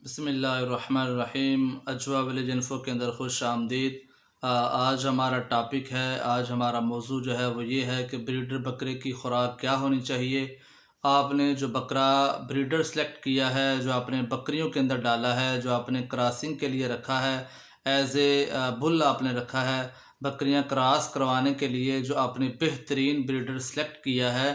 बिस्मिल्लाहिर्रहमानिर्रहीम। अजवा village info के अंदर खुश आमदीद। आज हमारा टॉपिक है, आज हमारा मौजू जो है वो ये है कि ब्रीडर बकरे की ख़ुराक क्या होनी चाहिए। आपने जो बकरा ब्रीडर सेलेक्ट किया है, जो आपने बकरियों के अंदर डाला है, जो आपने क्रॉसिंग के लिए रखा है, एज ए बुल आपने रखा है, बकरियां क्रॉस करवाने के लिए जो आपने बेहतरीन ब्रीडर सेलेक्ट किया है,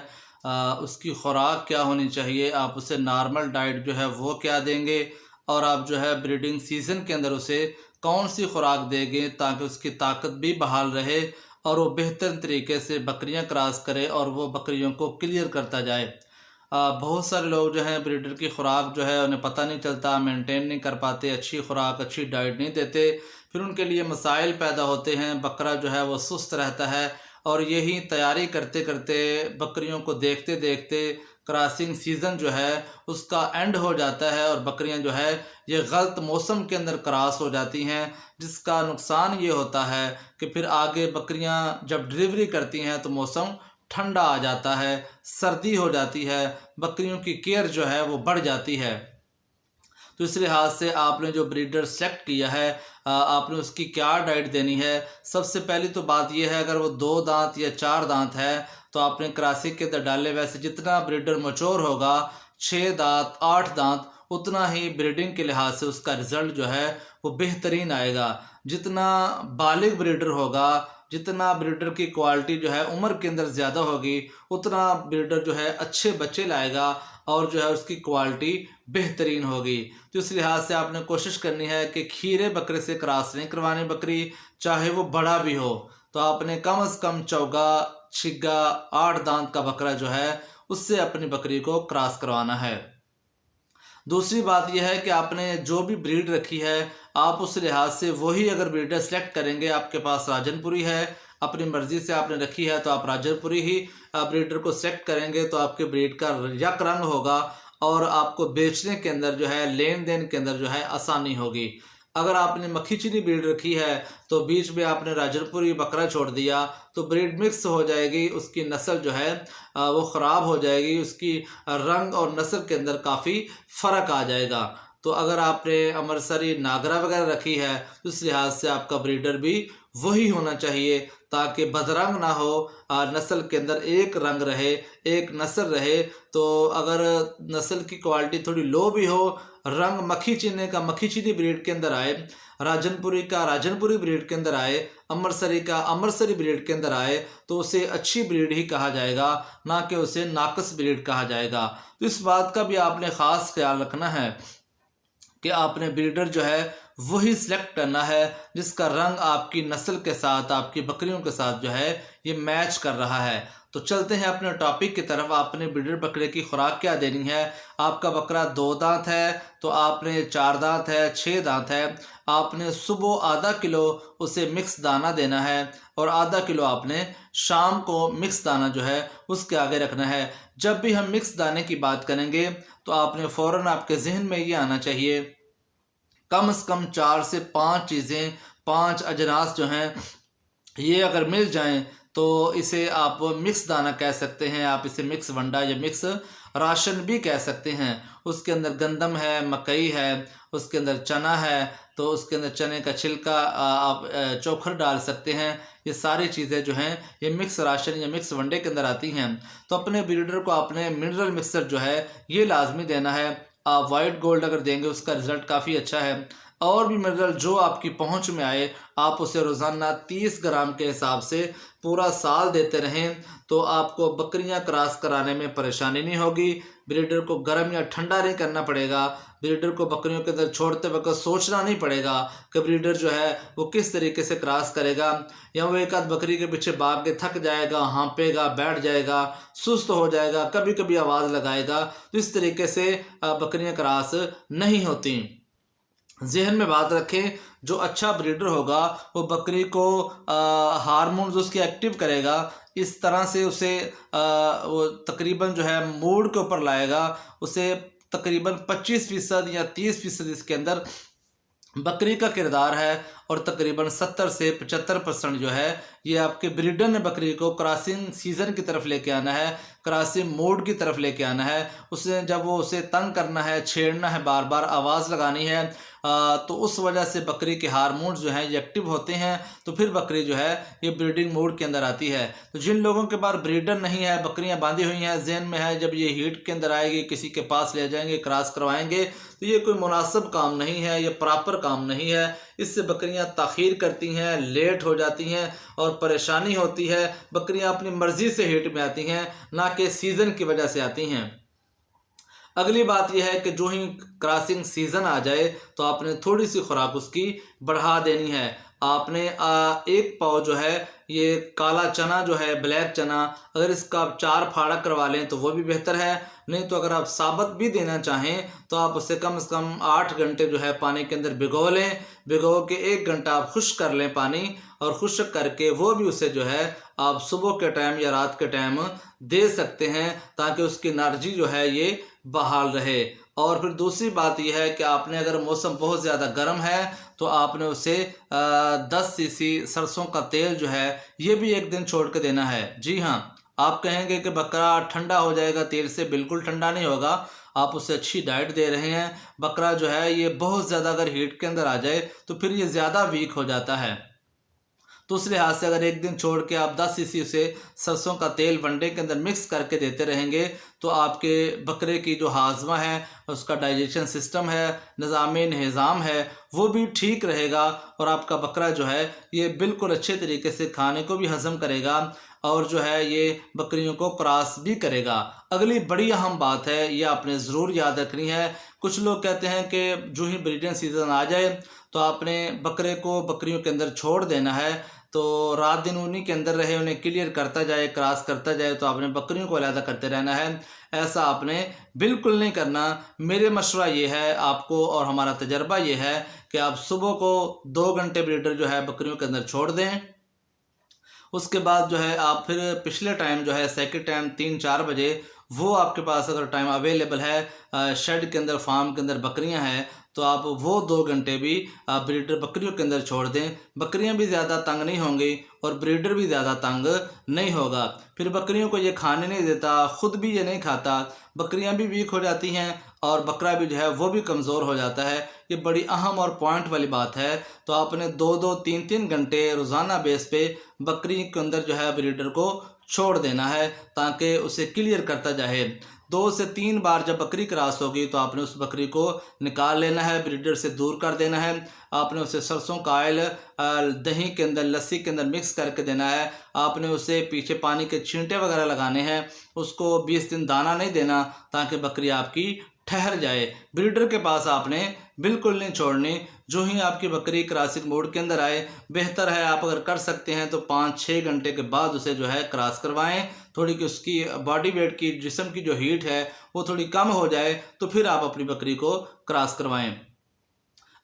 उसकी ख़ुराक क्या होनी चाहिए। आप उसे नॉर्मल डाइट जो है वो क्या देंगे, और आप जो है ब्रीडिंग सीज़न के अंदर उसे कौन सी खुराक देंगे ताकि उसकी ताकत भी बहाल रहे और वो बेहतर तरीके से बकरियां क्रॉस करे और वो बकरियों को क्लियर करता जाए। बहुत सारे लोग जो हैं ब्रीडर की खुराक जो है उन्हें पता नहीं चलता, मेंटेन नहीं कर पाते, अच्छी खुराक अच्छी डाइट नहीं देते, फिर उनके लिए मसाइल पैदा होते हैं। बकरा जो है वो सुस्त रहता है और यही तैयारी करते करते, बकरियों को देखते देखते क्रॉसिंग सीज़न जो है उसका एंड हो जाता है और बकरियां जो है ये गलत मौसम के अंदर क्रॉस हो जाती हैं, जिसका नुकसान ये होता है कि फिर आगे बकरियां जब डिलीवरी करती हैं तो मौसम ठंडा आ जाता है, सर्दी हो जाती है, बकरियों की केयर जो है वो बढ़ जाती है। तो इस लिहाज से आपने जो ब्रीडर सेलेक्ट किया है, आपने उसकी क्या डाइट देनी है। सबसे पहली तो बात यह है, अगर वो 2 दांत या 4 दांत है तो आपने क्रॉसिंग के अंदर डाले। वैसे जितना ब्रीडर मैच्योर होगा, 6 दांत 8 दांत, उतना ही ब्रीडिंग के लिहाज से उसका रिज़ल्ट जो है वो बेहतरीन आएगा। जितना बालिग ब्रीडर होगा, जितना ब्रीडर की क्वालिटी जो है उम्र के अंदर ज़्यादा होगी, उतना ब्रीडर जो है अच्छे बच्चे लाएगा और जो है उसकी क्वालिटी बेहतरीन होगी। तो इस लिहाज से आपने कोशिश करनी है कि खीरे बकरे से क्रॉस नहीं करवानी बकरी, चाहे वो बड़ा भी हो। तो आपने कम से कम चौगा छिग्गा 8 दांत का बकरा जो है उससे अपनी बकरी को क्रॉस करवाना है। दूसरी बात यह है कि आपने जो भी ब्रीड रखी है, आप उस लिहाज से वही अगर ब्रीडर सेलेक्ट करेंगे, आपके पास राजनपुरी है, अपनी मर्ज़ी से आपने रखी है तो आप राजनपुरी ही ब्रीडर को सेलेक्ट करेंगे तो आपके ब्रीड का यक रंग होगा और आपको बेचने के अंदर जो है, लेन देन के अंदर जो है आसानी होगी। अगर आपने मक्खी चीनी ब्रीड रखी है तो बीच में आपने राजनपुरी बकरा छोड़ दिया तो ब्रीड मिक्स हो जाएगी, उसकी नस्ल जो है वो ख़राब हो जाएगी, उसकी रंग और नस्ल के अंदर काफ़ी फ़र्क आ जाएगा। तो अगर आपने अमरसरी नागरा वगैरह रखी है तो इस लिहाज से आपका ब्रीडर भी वही होना चाहिए ताकि बदरंग ना हो, नस्ल के अंदर एक रंग रहे, एक नस्ल रहे। तो अगर नस्ल की क्वालिटी थोड़ी लो भी हो, रंग मक्खी चीनी का मक्खी चीनी ब्रीड के अंदर आए, राजनपुरी का राजनपुरी ब्रीड के अंदर आए, अमरसरी का अमरसरी ब्रीड के अंदर आए, तो उसे अच्छी ब्रीड ही कहा जाएगा, ना कि उसे नाकस ब्रीड कहा जाएगा। तो इस बात का भी आपने ख़ास ख्याल रखना है कि आपने ब्रीडर जो है वही सिलेक्ट करना है जिसका रंग आपकी नस्ल के साथ, आपकी बकरियों के साथ जो है ये मैच कर रहा है। तो चलते हैं अपने टॉपिक की तरफ। आपने ब्रीडर बकरे की खुराक क्या देनी है। आपका बकरा 2 दांत है तो आपने 4 दांत है, 6 दांत है, आपने सुबह आधा किलो उसे मिक्स दाना देना है और आधा किलो आपने शाम को मिक्स दाना जो है उसके आगे रखना है। जब भी हम मिक्स दाने की बात करेंगे तो आपने फ़ौरन आपके जहन में ये आना चाहिए, कम से कम 4 से 5 चीज़ें, 5 अजनास जो हैं ये अगर मिल जाएं तो इसे आप मिक्स दाना कह सकते हैं, आप इसे मिक्स वंडा या मिक्स राशन भी कह सकते हैं। उसके अंदर गंदम है, मकई है, उसके अंदर चना है, तो उसके अंदर चने का छिलका आप चोखर डाल सकते हैं। ये सारी चीज़ें जो हैं ये मिक्स राशन या मिक्स वनडे के अंदर आती हैं। तो अपने ब्रीडर को आपने मिनरल मिक्सर जो है ये लाजमी देना है। आप वाइट गोल्ड अगर देंगे उसका रिज़ल्ट काफ़ी अच्छा है। और भी मिनरल जो आपकी पहुंच में आए, आप उसे रोज़ाना 30 ग्राम के हिसाब से पूरा साल देते रहें तो आपको बकरियां क्रॉस कराने में परेशानी नहीं होगी। ब्रीडर को गर्म या ठंडा नहीं करना पड़ेगा। ब्रीडर को बकरियों के अंदर छोड़ते वक्त सोचना नहीं पड़ेगा कि ब्रीडर जो है वो किस तरीके से क्रॉस करेगा, या वो एक आध बकरी के पीछे भाग के थक जाएगा, हाँपेगा, बैठ जाएगा, सुस्त हो जाएगा, कभी कभी आवाज़ लगाएगा। तो इस तरीके से बकरियां क्रॉस नहीं होती। जहन में बात रखें, जो अच्छा ब्रीडर होगा वो बकरी को हार्मोन्स उसके एक्टिव करेगा, इस तरह से उसे वो तकरीबन जो है मूड के ऊपर लाएगा, उसे तकरीबन 25% या 30% इसके अंदर बकरी का किरदार है और तकरीबन 70 से 75% जो है ये आपके ब्रीडर ने बकरी को क्रॉसिंग सीज़न की तरफ लेके आना है, क्रॉसिंग मोड की तरफ लेके आना है। उसे जब वो उसे तंग करना है, छेड़ना है, बार बार आवाज़ लगानी है, तो उस वजह से बकरी के हार्मोन्स जो हैं ये एक्टिव होते हैं, तो फिर बकरी जो है ये ब्रीडिंग मोड के अंदर आती है। तो जिन लोगों के पास ब्रीडर नहीं है, बकरियां बांधी हुई हैं, ज़हन में है जब ये हीट के अंदर आएगी किसी के पास ले जाएंगे, क्रॉस करवाएंगे, तो ये कोई मुनासिब काम नहीं है, ये प्रॉपर काम नहीं है। इससे बकरियां ताख़ीर करती हैं, लेट हो जाती हैं और परेशानी होती है। बकरियां अपनी मर्ज़ी से हीट में आती हैं, ना कि सीज़न की वजह से आती हैं। अगली बात यह है कि जो ही क्रॉसिंग सीज़न आ जाए तो आपने थोड़ी सी खुराक उसकी बढ़ा देनी है। आपने एक पाव जो है ये काला चना जो है, ब्लैक चना, अगर इसका आप 4 फाड़ा करवा लें तो वो भी बेहतर है। नहीं तो अगर आप साबुत भी देना चाहें तो आप उसे कम से कम 8 घंटे जो है पानी के अंदर भिगो लें। भिगो के 1 घंटा आप खुश्क कर लें पानी, और खुश्क करके वो भी उसे जो है आप सुबह के टाइम या रात के टाइम दे सकते हैं, ताकि उसकी एनर्जी जो है ये बहाल रहे। और फिर दूसरी बात यह है कि आपने अगर मौसम बहुत ज़्यादा गर्म है तो आपने उसे 10 सीसी सरसों का तेल जो है ये भी एक दिन छोड़ के देना है। जी हाँ, आप कहेंगे कि बकरा ठंडा हो जाएगा तेल से, बिल्कुल ठंडा नहीं होगा। आप उसे अच्छी डाइट दे रहे हैं। बकरा जो है ये बहुत ज़्यादा अगर हीट के अंदर आ जाए तो फिर ये ज़्यादा वीक हो जाता है। तो उस लिहाज से अगर एक दिन छोड़ के आप 10 सीसी उसे सरसों का तेल वनडे के अंदर मिक्स करके देते रहेंगे तो आपके बकरे की जो हाजमा है, उसका डाइजेशन सिस्टम है, निज़ाम है, वो भी ठीक रहेगा और आपका बकरा जो है ये बिल्कुल अच्छे तरीके से खाने को भी हज़म करेगा और जो है ये बकरियों को क्रॉस भी करेगा। अगली बड़ी अहम बात है, ये आपने ज़रूर याद रखनी है। कुछ लोग कहते हैं कि जो ही ब्रीडिंग सीज़न आ जाए तो आपने बकरे को बकरियों के अंदर छोड़ देना है, तो रात दिन उन्हीं के अंदर रहे, उन्हें क्लियर करता जाए, क्रॉस करता जाए, तो आपने बकरियों को अलग करते रहना है। ऐसा आपने बिल्कुल नहीं करना। मेरे मशवरा ये है आपको और हमारा तजर्बा ये है कि आप सुबह को 2 घंटे ब्रीडर जो है बकरियों के अंदर छोड़ दें। उसके बाद जो है आप फिर पिछले टाइम जो है सेकंड टाइम 3-4 बजे वो आपके पास अगर टाइम अवेलेबल है, शेड के अंदर, फार्म के अंदर बकरियां हैं, तो आप वो 2 घंटे भी आप ब्रीडर बकरियों के अंदर छोड़ दें। बकरियां भी ज़्यादा तंग नहीं होंगी और ब्रीडर भी ज़्यादा तंग नहीं होगा। फिर बकरियों को ये खाने नहीं देता, ख़ुद भी ये नहीं खाता, बकरियां भी वीक हो जाती हैं और बकरा भी जो है वो भी कमज़ोर हो जाता है। ये बड़ी अहम और पॉइंट वाली बात है। तो आपने 2-2, 3-3 घंटे रोज़ाना बेस पे बकरी के अंदर जो है ब्रीडर को छोड़ देना है, ताकि उसे क्लियर करता जाए। 2 से 3 बार जब बकरी क्रॉस होगी तो आपने उस बकरी को निकाल लेना है, ब्रीडर से दूर कर देना है। आपने उसे सरसों का ऑयल दही के अंदर, लस्सी के अंदर मिक्स करके देना है। आपने उसे पीछे पानी के छींटे वगैरह लगाने हैं। उसको 20 दिन दाना नहीं देना, ताकि बकरी आपकी ठहर जाए। ब्रीडर के पास आपने बिल्कुल नहीं छोड़नी। जो ही आपकी बकरी क्रॉसिंग मोड के अंदर आए, बेहतर है आप अगर कर सकते हैं तो 5-6 घंटे के बाद उसे जो है क्रॉस करवाएं। थोड़ी कि उसकी बॉडी वेट की, जिस्म की जो हीट है वो थोड़ी कम हो जाए, तो फिर आप अपनी बकरी को क्रॉस करवाएं।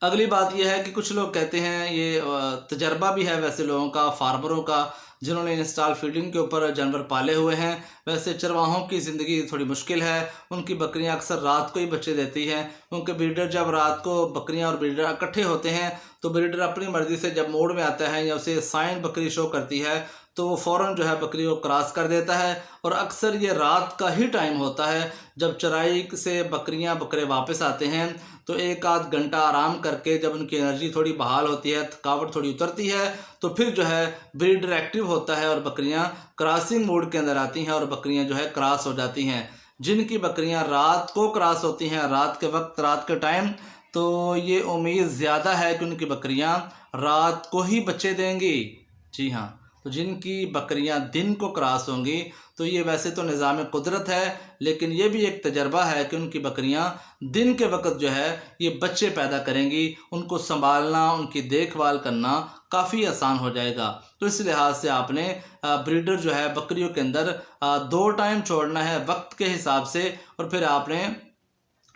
अगली बात यह है कि कुछ लोग कहते हैं, ये तजर्बा भी है वैसे लोगों का, फार्मरों का, जिन्होंने इंस्टॉल फीडिंग के ऊपर जानवर पाले हुए हैं। वैसे चरवाहों की ज़िंदगी थोड़ी मुश्किल है। उनकी बकरियां अक्सर रात को ही बच्चे देती हैं, क्योंकि ब्रीडर जब रात को बकरियां और ब्रीडर इकट्ठे होते हैं तो ब्रीडर अपनी मर्ज़ी से जब मोड में आता है या उसे साइन बकरी शो करती है तो वो फ़ौरन जो है बकरी को क्रॉस कर देता है। और अक्सर ये रात का ही टाइम होता है जब चराई से बकरियां बकरे वापस आते हैं, तो 1-आध घंटा आराम करके जब उनकी एनर्जी थोड़ी बहाल होती है, थकावट थोड़ी उतरती है, तो फिर जो है ब्रीडर एक्टिव होता है और बकरियां क्रॉसिंग मोड के अंदर आती हैं और बकरियां जो है क्रॉस हो जाती हैं। जिनकी बकरियां रात को क्रॉस होती हैं, रात के वक्त, रात के टाइम, तो ये उम्मीद ज़्यादा है कि उनकी बकरियां रात को ही बच्चे देंगी। जी हाँ, तो जिनकी बकरियां दिन को क्रॉस होंगी तो ये वैसे तो निज़ाम कुदरत है, लेकिन ये भी एक तजर्बा है कि उनकी बकरियां दिन के वक्त जो है ये बच्चे पैदा करेंगी। उनको संभालना, उनकी देखभाल करना काफ़ी आसान हो जाएगा। तो इस लिहाज से आपने ब्रीडर जो है बकरियों के अंदर 2 टाइम छोड़ना है वक्त के हिसाब से, और फिर आपने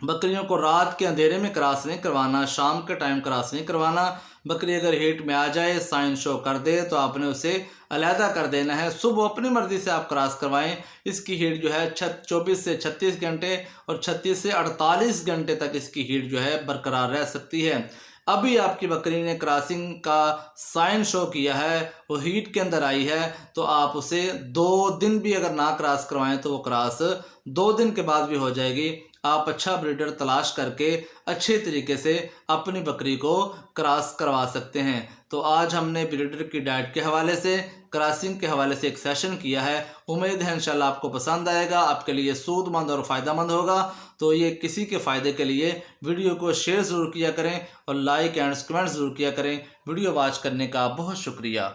बकरियों को रात के अंधेरे में क्रॉस नहीं करवाना, शाम के टाइम क्रॉस नहीं करवाना। बकरी अगर हीट में आ जाए, साइन शो कर दे, तो आपने उसे अलहदा कर देना है। सुबह अपनी मर्ज़ी से आप क्रॉस करवाएं। इसकी हीट जो है 24 से 36 घंटे और 36 से 48 घंटे तक इसकी हीट जो है बरकरार रह सकती है। अभी आपकी बकरी ने क्रॉसिंग का साइन शो किया है, वो हीट के अंदर आई है, तो आप उसे 2 दिन भी अगर ना क्रॉस करवाएं तो वो क्रॉस 2 दिन के बाद भी हो जाएगी। आप अच्छा ब्रीडर तलाश करके अच्छे तरीके से अपनी बकरी को क्रॉस करवा सकते हैं। तो आज हमने ब्रीडर की डाइट के हवाले से, क्रॉसिंग के हवाले से एक सेशन किया है। उम्मीद है इंशाल्लाह आपको पसंद आएगा, आपके लिए सूदमंद और फ़ायदेमंद होगा। तो ये किसी के फ़ायदे के लिए वीडियो को शेयर ज़रूर किया करें और लाइक एंड कमेंट ज़रूर किया करें। वीडियो वॉच करने का बहुत शुक्रिया।